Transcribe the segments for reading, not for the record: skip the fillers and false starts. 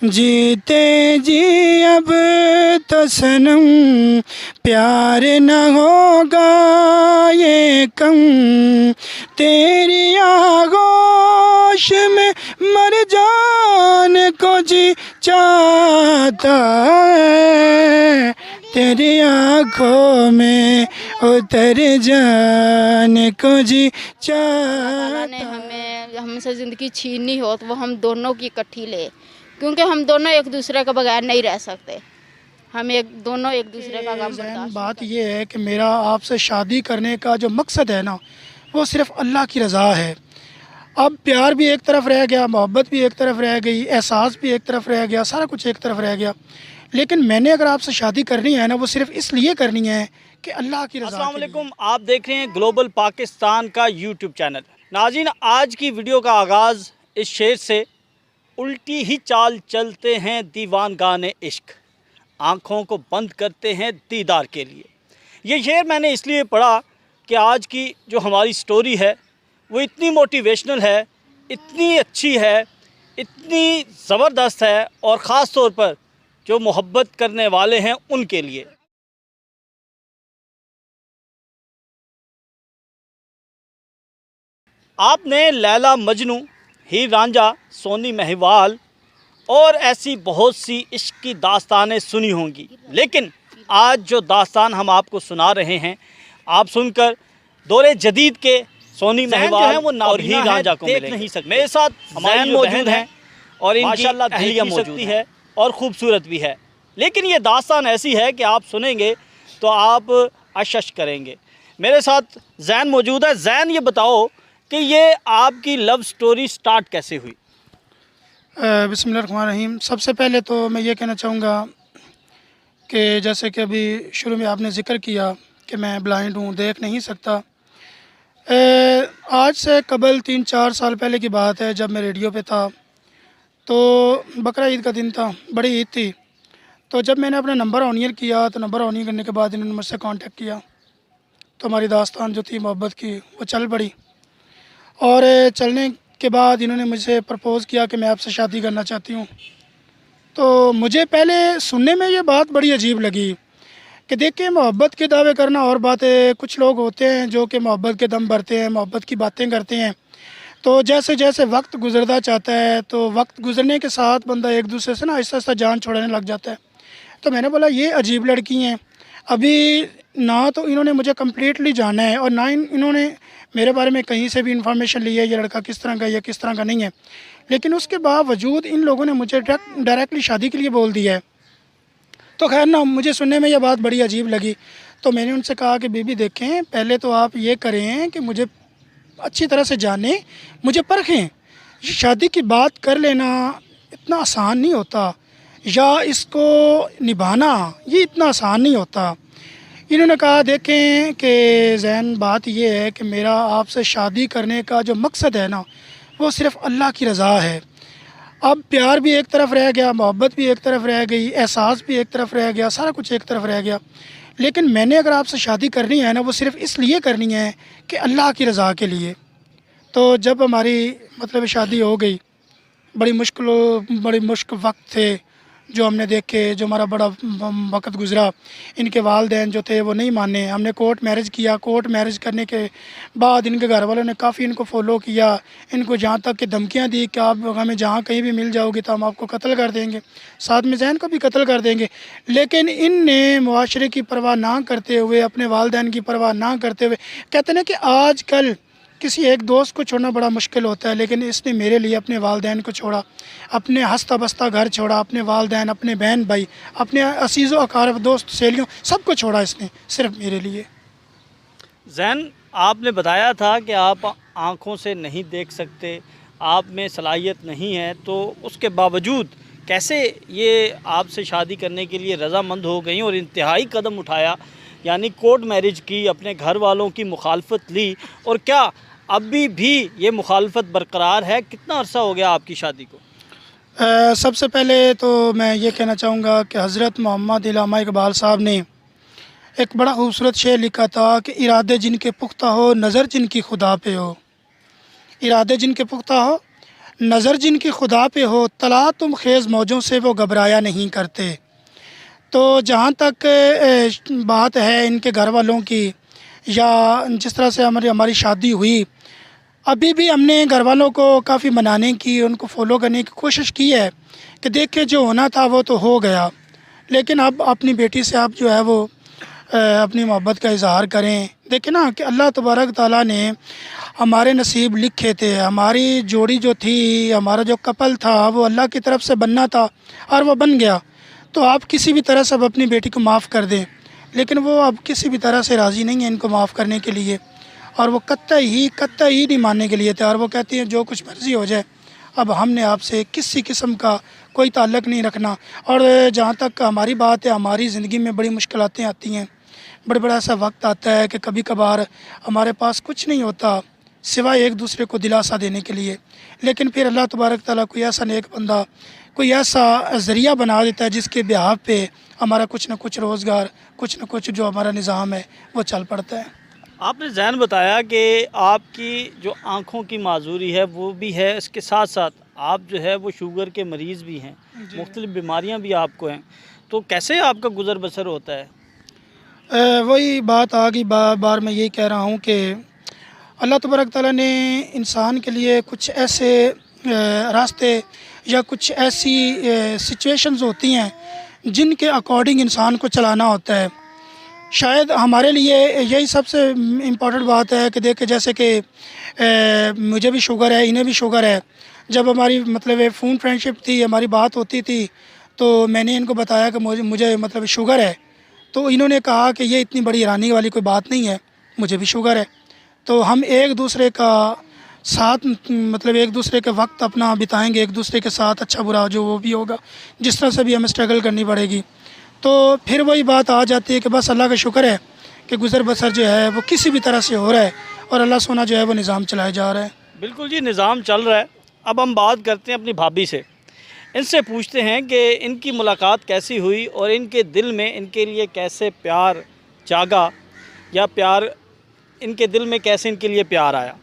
جیتے جی اب تو صنم پیار نہ ہوگا یہ کم، تیری آغوش میں مر جانے کو جی چاہتا ہے، تیری آنکھوں میں اتر جانے کو جی اللہ نے چاہتا۔ ہم سے زندگی چھینی ہو تو وہ ہم دونوں کی اکٹھی لے، کیونکہ ہم دونوں ایک دوسرے کے بغیر نہیں رہ سکتے، ہم دونوں ایک دوسرے کا غم ذہن برداشت بات یہ ہے کہ میرا آپ سے شادی کرنے کا جو مقصد ہے نا، وہ صرف اللہ کی رضا ہے۔ اب پیار بھی ایک طرف رہ گیا، محبت بھی ایک طرف رہ گئی، احساس بھی ایک طرف رہ گیا، سارا کچھ ایک طرف رہ گیا، لیکن میں نے اگر آپ سے شادی کرنی ہے نا، وہ صرف اس لیے کرنی ہے کہ اللہ کی رضا السلام کے لیے۔ علیکم، آپ دیکھ رہے ہیں گلوبل پاکستان کا یوٹیوب چینل۔ ناظرین، آج کی ویڈیو کا آغاز اس شعر سے، الٹی ہی چال چلتے ہیں دیوانگان عشق، آنکھوں کو بند کرتے ہیں دیدار کے لیے۔ یہ شعر میں نے اس لیے پڑھا کہ آج کی جو ہماری سٹوری ہے وہ اتنی موٹیویشنل ہے، اتنی اچھی ہے، اتنی زبردست ہے، اور خاص طور پر جو محبت کرنے والے ہیں ان کے لیے۔ آپ نے لیلا مجنوں، ہیر رانجھا، سونی مہیوال اور ایسی بہت سی عشق کی داستانیں سنی ہوں گی، لیکن آج جو داستان ہم آپ کو سنا رہے ہیں، آپ سن کر دور جدید کے سونی مہیوال اور ہیر رانجھا کو دیکھ نہیں سکتے۔ میرے ساتھ ہماری موجود ہیں اور ان کی اہلیہ موجود ہے اور خوبصورت بھی ہے، لیکن یہ داستان ایسی ہے کہ آپ سنیں گے تو آپ اشش کریں گے۔ میرے ساتھ زین موجود ہے۔ زین، یہ بتاؤ کہ یہ آپ کی لو سٹوری سٹارٹ کیسے ہوئی؟ بسم اللہ الرحمن الرحیم۔ سب سے پہلے تو میں یہ کہنا چاہوں گا کہ جیسے کہ ابھی شروع میں آپ نے ذکر کیا کہ میں بلائنڈ ہوں، دیکھ نہیں سکتا۔ آج سے قبل 3-4 سال پہلے کی بات ہے، جب میں ریڈیو پہ تھا تو بقرہ عید کا دن تھا، بڑی عید تھی، تو جب میں نے اپنا نمبر آن کیا تو نمبر آن کرنے کے بعد انہوں نے مجھ سے کانٹیکٹ کیا، تو ہماری داستان جو تھی محبت کی وہ چل پڑی، اور چلنے کے بعد انہوں نے مجھ سے پرپوز کیا کہ میں آپ سے شادی کرنا چاہتی ہوں۔ تو مجھے پہلے سننے میں یہ بات بڑی عجیب لگی کہ دیکھیں، محبت کے دعوے کرنا اور بات ہے، کچھ لوگ ہوتے ہیں جو کہ محبت کے دم بھرتے ہیں، محبت کی باتیں کرتے ہیں، تو جیسے جیسے وقت گزرتا چاہتا ہے تو وقت گزرنے کے ساتھ بندہ ایک دوسرے سے نا آہستہ آہستہ جان چھوڑنے لگ جاتا ہے۔ تو میں نے بولا یہ عجیب لڑکی ہیں، ابھی نہ تو انہوں نے مجھے کمپلیٹلی جانا ہے اور نہ انہوں نے میرے بارے میں کہیں سے بھی انفارمیشن لی ہے یہ لڑکا کس طرح کا ہے یا کس طرح کا نہیں ہے، لیکن اس کے باوجود ان لوگوں نے مجھے ڈائریکٹلی شادی کے لیے بول دیا ہے۔ تو خیر نا، مجھے سننے میں یہ بات بڑی عجیب لگی، تو میں نے ان سے کہا کہ بی بی دیکھیں، پہلے تو آپ یہ کریں کہ مجھے اچھی طرح سے جانیں، مجھے پرکھیں، شادی کی بات کر لینا اتنا آسان نہیں ہوتا، یا اس کو نبھانا یہ اتنا آسان نہیں ہوتا۔ انہوں نے کہا دیکھیں کہ زین، بات یہ ہے کہ میرا آپ سے شادی کرنے کا جو مقصد ہے نا، وہ صرف اللہ کی رضا ہے۔ اب پیار بھی ایک طرف رہ گیا، محبت بھی ایک طرف رہ گئی، احساس بھی ایک طرف رہ گیا، سارا کچھ ایک طرف رہ گیا، لیکن میں نے اگر آپ سے شادی کرنی ہے نا، وہ صرف اس لیے کرنی ہے کہ اللہ کی رضا کے لیے۔ تو جب ہماری شادی ہو گئی، بڑی مشکل وقت تھے جو ہم نے دیکھے، جو ہمارا بڑا وقت گزرا، ان کے والدین جو تھے وہ نہیں مانے، ہم نے کورٹ میرج کیا، کورٹ میرج کرنے کے بعد ان کے گھر والوں نے کافی ان کو فالو کیا، ان کو جہاں تک کہ دھمکیاں دی کہ آپ ہمیں جہاں کہیں بھی مل جاؤ گے تو ہم آپ کو قتل کر دیں گے، ساتھ میں زین کو بھی قتل کر دیں گے، لیکن ان نے معاشرے کی پرواہ نہ کرتے ہوئے، اپنے والدین کی پرواہ نہ کرتے ہوئے، کہتے ہیں کہ آج کل کسی ایک دوست کو چھوڑنا بڑا مشکل ہوتا ہے، لیکن اس نے میرے لیے اپنے والدین کو چھوڑا، اپنے ہستہ بستہ گھر چھوڑا، اپنے والدین، اپنے بہن بھائی، اپنے عزیز و اقارب، دوست سہیلیوں، سب کو چھوڑا اس نے، صرف میرے لیے۔ زین، آپ نے بتایا تھا کہ آپ آنکھوں سے نہیں دیکھ سکتے، آپ میں صلاحیت نہیں ہے، تو اس کے باوجود کیسے یہ آپ سے شادی کرنے کے لیے رضامند ہو گئیں اور انتہائی قدم اٹھایا، یعنی کورٹ میرج کی، اپنے گھر والوں کی مخالفت لی، اور کیا ابھی بھی یہ مخالفت برقرار ہے؟ کتنا عرصہ ہو گیا آپ کی شادی کو؟ سب سے پہلے تو میں یہ کہنا چاہوں گا کہ حضرت محمد علامہ اقبال صاحب نے ایک بڑا خوبصورت شعر لکھا تھا کہ ارادے جن کے پختہ ہو، نظر جن کی خدا پہ ہو۔ ارادے جن کے پختہ ہو، نظر جن کی خدا پہ ہو طلع تم خیز موجوں سے وہ گھبرایا نہیں کرتے۔ تو جہاں تک بات ہے ان کے گھر والوں کی، یا جس طرح سے ہماری شادی ہوئی، ابھی بھی ہم نے گھر والوں کو کافی منانے کی، ان کو فالو کرنے کی کوشش کی ہے کہ دیکھیں جو ہونا تھا وہ تو ہو گیا، لیکن اب اپنی بیٹی سے آپ جو ہے وہ اپنی محبت کا اظہار کریں۔ دیکھیں نا کہ اللہ تبارک تعالیٰ نے ہمارے نصیب لکھے تھے، ہماری جوڑی جو تھی، ہمارا جو کپل تھا وہ اللہ کی طرف سے بننا تھا اور وہ بن گیا۔ تو آپ کسی بھی طرح سے اب اپنی بیٹی کو معاف کر دیں، لیکن وہ اب کسی بھی طرح سے راضی نہیں ہے ان کو معاف کرنے کے لیے، اور وہ قطعی نہیں ماننے کے لیے تھے، اور وہ کہتی ہیں جو کچھ مرضی ہو جائے، اب ہم نے آپ سے کسی قسم کا کوئی تعلق نہیں رکھنا۔ اور جہاں تک ہماری بات ہے، ہماری زندگی میں بڑی مشکلاتیں آتی ہیں، بڑا ایسا وقت آتا ہے کہ کبھی کبھار ہمارے پاس کچھ نہیں ہوتا سوائے ایک دوسرے کو دلاسا دینے کے لیے، لیکن پھر اللہ تبارک تعالیٰ کوئی ایسا نیک بندہ، کوئی ایسا ذریعہ بنا دیتا ہے جس کے بہاف پہ ہمارا کچھ نہ کچھ روزگار، کچھ نہ کچھ جو ہمارا نظام ہے وہ چل پڑتا ہے۔ آپ نے ذہن بتایا کہ آپ کی جو آنکھوں کی معذوری ہے وہ بھی ہے، اس کے ساتھ ساتھ آپ جو ہے وہ شوگر کے مریض بھی ہیں، مختلف بیماریاں بھی آپ کو ہیں، تو کیسے آپ کا گزر بسر ہوتا ہے؟ وہی بات آگئی، بار میں یہی کہہ رہا ہوں کہ اللہ تبارک تعالیٰ نے انسان کے لیے کچھ ایسے راستے یا کچھ ایسی سچویشنز ہوتی ہیں جن کے اکارڈنگ انسان کو چلانا ہوتا ہے۔ شاید ہمارے لیے یہی سب سے امپورٹنٹ بات ہے کہ دیکھیں جیسے کہ مجھے بھی شوگر ہے، انہیں بھی شوگر ہے۔ جب ہماری مطلب فون فرینڈشپ تھی، ہماری بات ہوتی تھی، تو میں نے ان کو بتایا کہ مجھے مطلب شوگر ہے، تو انہوں نے کہا کہ یہ اتنی بڑی حیرانی والی کوئی بات نہیں ہے، مجھے بھی شوگر ہے۔ تو ہم ایک دوسرے کا ساتھ مطلب ایک دوسرے کے وقت اپنا بتائیں گے، ایک دوسرے کے ساتھ اچھا برا جو وہ بھی ہوگا، جس طرح سے بھی ہمیں اسٹرگل کرنی پڑے گی۔ تو پھر وہی بات آ جاتی ہے کہ بس اللہ کا شکر ہے کہ گزر بسر جو ہے وہ کسی بھی طرح سے ہو رہا ہے، اور اللہ سونا جو ہے وہ نظام چلایا جا رہا ہے۔ بالکل جی، نظام چل رہا ہے۔ اب ہم بات کرتے ہیں اپنی بھابھی سے، ان سے پوچھتے ہیں کہ ان کی ملاقات کیسی ہوئی اور ان کے دل میں ان کے لیے کیسے پیار جاگا، یا پیار ان کے دل میں کیسے ان کے لیے پیار آیا۔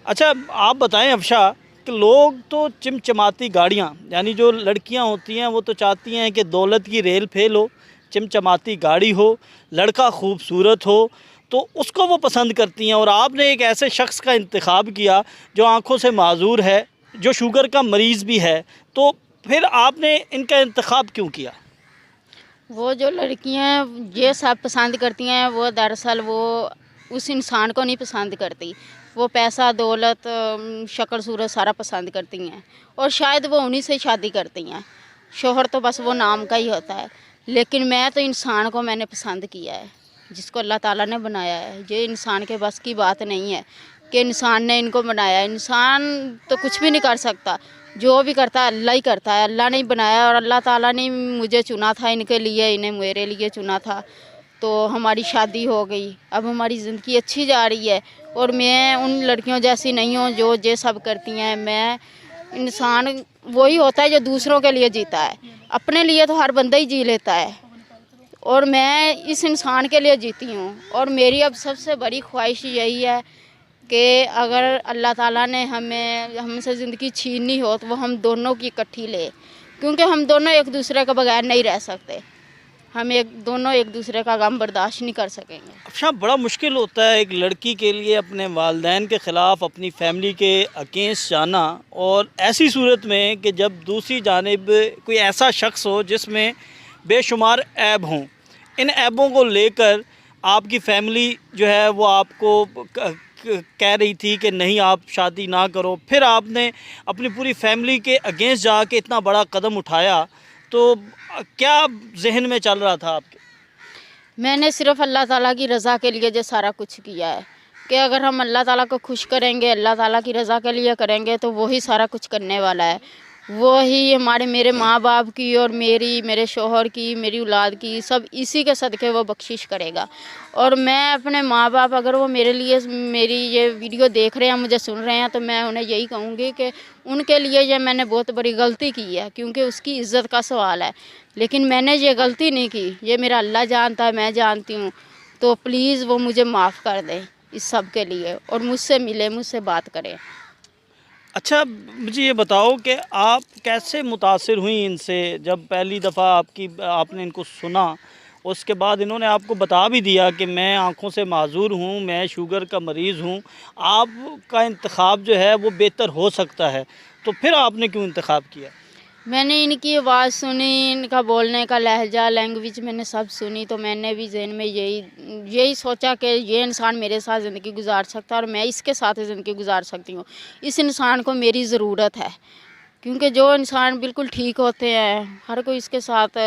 اچھا آپ بتائیں افشا، کہ لوگ تو چمچماتی گاڑیاں، یعنی جو لڑکیاں ہوتی ہیں وہ تو چاہتی ہیں کہ دولت کی ریل پھیل ہو، چمچماتی گاڑی ہو، لڑکا خوبصورت ہو، تو اس کو وہ پسند کرتی ہیں، اور آپ نے ایک ایسے شخص کا انتخاب کیا جو آنکھوں سے معذور ہے، جو شوگر کا مریض بھی ہے، تو پھر آپ نے ان کا انتخاب کیوں کیا؟ وہ جو لڑکیاں یہ سب پسند کرتی ہیں، وہ دراصل وہ اس انسان کو نہیں پسند کرتی، وہ پیسہ، دولت، شکل صورت سارا پسند کرتی ہیں، اور شاید وہ انہی سے شادی کرتی ہیں۔ شوہر تو بس وہ نام کا ہی ہوتا ہے، لیکن میں تو انسان کو میں نے پسند کیا ہے، جس کو اللہ تعالیٰ نے بنایا ہے۔ یہ انسان کے بس کی بات نہیں ہے کہ انسان نے ان کو بنایا۔ انسان تو کچھ بھی نہیں کر سکتا، جو بھی کرتا ہے اللہ ہی کرتا ہے۔ اللہ نے بنایا، اور اللہ تعالیٰ نے مجھے چنا تھا ان کے لیے، انہیں میرے لیے چنا تھا، تو ہماری شادی ہو گئی۔ اب ہماری زندگی اچھی جا رہی ہے، اور میں ان لڑکیوں جیسی نہیں ہوں جو یہ سب کرتی ہیں۔ میں انسان وہی ہوتا ہے جو دوسروں کے لیے جیتا ہے، اپنے لیے تو ہر بندہ ہی جی لیتا ہے، اور میں اس انسان کے لیے جیتی ہوں۔ اور میری اب سب سے بڑی خواہش یہی ہے کہ اگر اللہ تعالیٰ نے ہم سے زندگی چھیننی ہو تو وہ ہم دونوں کی اکٹھی لے، کیونکہ ہم دونوں ایک دوسرے کے بغیر نہیں رہ سکتے، ہم دونوں ایک دوسرے کا غم برداشت نہیں کر سکیں گے۔ افشا، بڑا مشکل ہوتا ہے ایک لڑکی کے لیے اپنے والدین کے خلاف، اپنی فیملی کے اگینسٹ جانا، اور ایسی صورت میں کہ جب دوسری جانب کوئی ایسا شخص ہو جس میں بے شمار عیب ہوں، ان عیبوں کو لے کر آپ کی فیملی جو ہے وہ آپ کو کہہ رہی تھی کہ نہیں آپ شادی نہ کرو، پھر آپ نے اپنی پوری فیملی کے اگینسٹ جا کے اتنا بڑا قدم اٹھایا، تو کیا ذہن میں چل رہا تھا آپ کے؟ میں نے صرف اللہ تعالیٰ کی رضا کے لیے جو سارا کچھ کیا ہے، کہ اگر ہم اللہ تعالیٰ کو خوش کریں گے، اللہ تعالیٰ کی رضا کے لیے کریں گے، تو وہی سارا کچھ کرنے والا ہے۔ وہی میرے ماں باپ کی اور میرے شوہر کی، میری اولاد کی، سب اسی کے صدقے وہ بخشش کرے گا۔ اور میں اپنے ماں باپ، اگر وہ میرے لیے میری یہ ویڈیو دیکھ رہے ہیں، مجھے سن رہے ہیں، تو میں انہیں یہی کہوں گی کہ ان کے لیے یہ میں نے بہت بڑی غلطی کی ہے، کیونکہ اس کی عزت کا سوال ہے، لیکن میں نے یہ غلطی نہیں کی، یہ میرا اللہ جانتا ہے، میں جانتی ہوں، تو پلیز وہ مجھے معاف کر دیں اس سب کے لیے، اور مجھ سے ملے، مجھ سے بات کریں۔ اچھا مجھے یہ بتاؤ کہ آپ کیسے متاثر ہوئیں ان سے؟ جب پہلی دفعہ آپ نے ان کو سنا، اس کے بعد انہوں نے آپ کو بتا بھی دیا کہ میں آنکھوں سے معذور ہوں، میں شوگر کا مریض ہوں، آپ کا انتخاب جو ہے وہ بہتر ہو سکتا ہے، تو پھر آپ نے کیوں انتخاب کیا؟ میں نے ان کی آواز سنی، ان کا بولنے کا لہجہ، لینگویج میں نے سب سنی، تو میں نے بھی ذہن میں یہی سوچا کہ یہ انسان میرے ساتھ زندگی گزار سکتا ہے اور میں اس کے ساتھ زندگی گزار سکتی ہوں۔ اس انسان کو میری ضرورت ہے، کیونکہ جو انسان بالکل ٹھیک ہوتے ہیں ہر کوئی اس کے ساتھ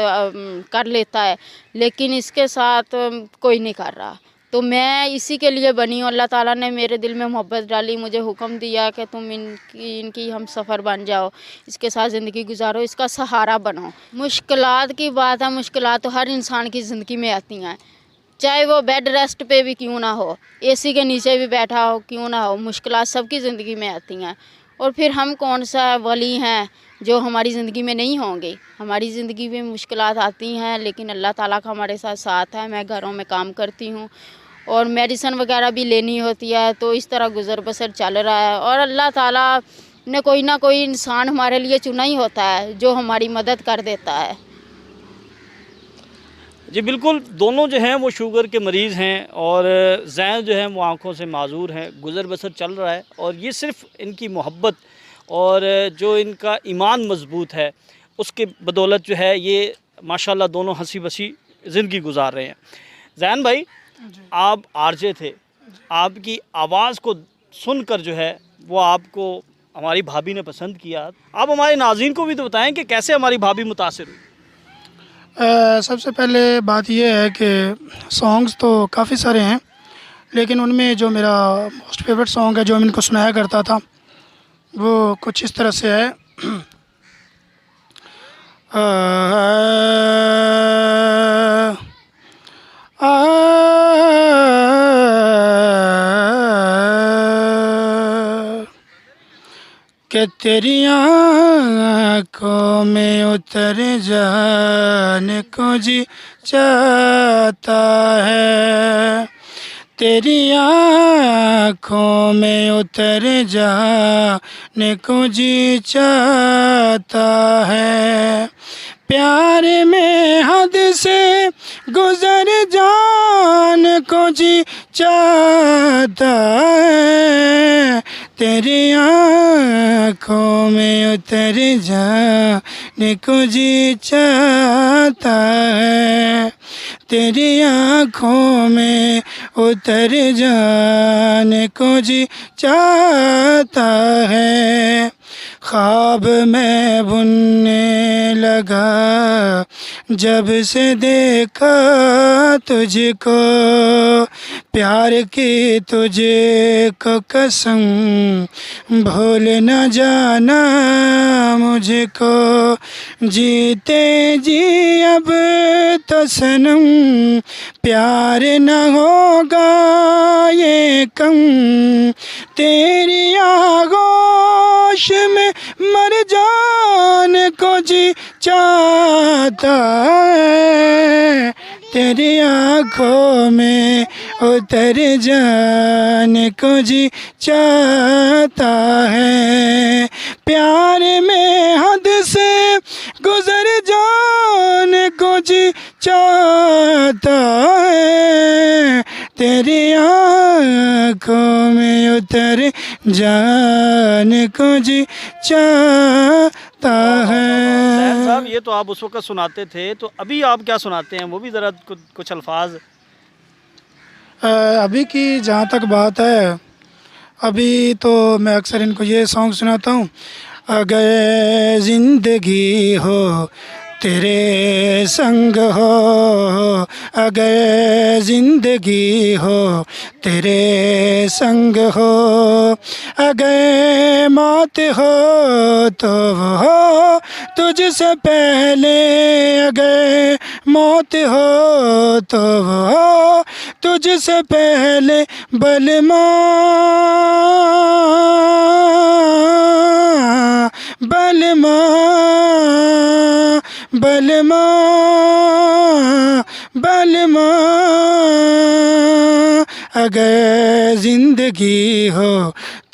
کر لیتا ہے، لیکن اس کے ساتھ کوئی نہیں کر رہا۔ تو میں اسی کے لیے بنی ہوں، اللہ تعالیٰ نے میرے دل میں محبت ڈالی، مجھے حکم دیا کہ تم ان کی ہم سفر بن جاؤ، اس کے ساتھ زندگی گزارو، اس کا سہارا بنو۔ مشکلات کی بات ہے، مشکلات تو ہر انسان کی زندگی میں آتی ہیں، چاہے وہ بیڈ ریسٹ پہ بھی کیوں نہ ہو، اے سی کے نیچے بھی بیٹھا ہو کیوں نہ ہو، مشکلات سب کی زندگی میں آتی ہیں۔ اور پھر ہم کون سا ولی ہیں جو ہماری زندگی میں نہیں ہوں گے؟ ہماری زندگی میں مشکلات آتی ہیں، لیکن اللہ تعالیٰ کا ہمارے ساتھ ہے۔ میں گھروں میں کام کرتی ہوں اور میڈیسن وغیرہ بھی لینی ہوتی ہے، تو اس طرح گزر بسر چل رہا ہے، اور اللہ تعالیٰ نے کوئی نہ کوئی انسان ہمارے لیے چنا ہی ہوتا ہے جو ہماری مدد کر دیتا ہے۔ جی بالکل، دونوں جو ہیں وہ شوگر کے مریض ہیں اور زین جو ہیں وہ آنکھوں سے معذور ہیں، گزر بسر چل رہا ہے، اور یہ صرف ان کی محبت اور جو ان کا ایمان مضبوط ہے اس کے بدولت جو ہے یہ ماشاءاللہ دونوں ہنسی بسی زندگی گزار رہے ہیں۔ زین بھائی، آپ آرجے تھے، آپ کی آواز کو سن کر جو ہے وہ آپ کو ہماری بھابھی نے پسند کیا۔ آپ ہمارے ناظرین کو بھی تو بتائیں کہ کیسے ہماری بھابھی متاثر ہوئی؟ سب سے پہلے بات یہ ہے کہ سانگز تو کافی سارے ہیں، لیکن ان میں جو میرا موسٹ فیوریٹ سانگ ہے جو میں ان کو سنایا کرتا تھا وہ کچھ اس طرح سے ہے۔ کہ تیری آنکھوں میں اتر جانے کو جی چاہتا ہے، تیری آنکھوں میں اتر جانے کو جی چاہتا ہے، پیار میں حد سے گزر جانے کو جی چاہتا ہے، تیری آنکھوں میں اتر جانے کو جی چاہتا ہے، تیری آنکھوں میں اتر جانے کو جی چاہتا ہے، خواب میں بننے لگا جب سے دیکھا تجھ کو، پیار کی تجھے کو قسم بھول نہ جانا مجھ کو، جیتے جی اب تو صنم پیار نہ ہوگا یہ کم، تیری آغوش میں مر جانے کو جی چاہتا ہے، تیری آنکھوں میں اتر جانے کو جی چاہتا ہے، پیار میں حد سے گزر جانے کو جی چاہتا ہے، تیری آنکھوں میں اتر جانے کو جی چاہتا ہے۔ زین صاحب، یہ تو آپ اس وقت سناتے تھے، تو ابھی آپ کیا سناتے ہیں؟ وہ بھی ذرا کچھ الفاظ۔ ابھی کی جہاں تک بات ہے، ابھی تو میں اکثر ان کو یہ سانگ سناتا ہوں، اگر زندگی ہو تیرے سنگ ہو، اگر زندگی ہو تیرے سنگ ہو، اگر موت ہو تو وہ ہو تجھ سے پہلے، اگر موت ہو تو وہ ہو تجھ سے پہلے، بلماں بلماں بلماں بلماں، اگر زندگی ہو